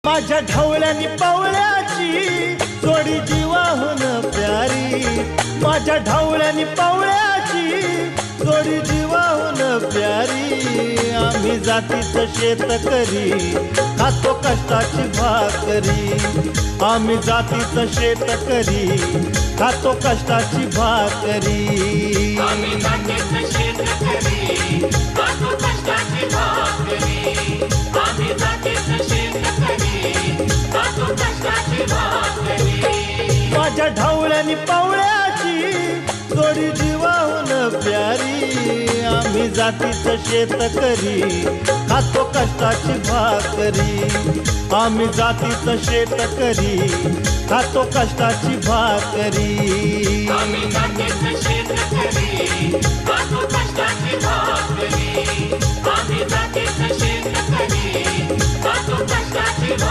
माझ्या ढवळ्यानी पवळ्याची जोडी जीवाहून प्यारी, माझ्या ढवळ्यानी पवळ्याची जोडी जीवाहून प्यारी। आम्ही जातीचं शेतकरी खातो कष्टाची भाकरी, आम्ही जातीचं शेतकरी खातो कष्टाची भाकरी। आम्ही जातीचं शेतकरी खातो कष्टाची भाकरी, आम्ही जातीचं शेतकरी खातो कष्टाची भाकरी। माझ्या ढवळ्यानी पवळ्याची जोडी जीवाहून प्यारी, आम्ही जातीचं शेतकरी खातो कष्टाची भाकरी, आम्ही जातीचं शेतकरी खातो कष्टाची भाकरी। आम्ही जातीचं शेतकरी खातो कष्टाची भाकरी, आम्ही जातीचं शेतकरी खातो कष्टाची भाकरी।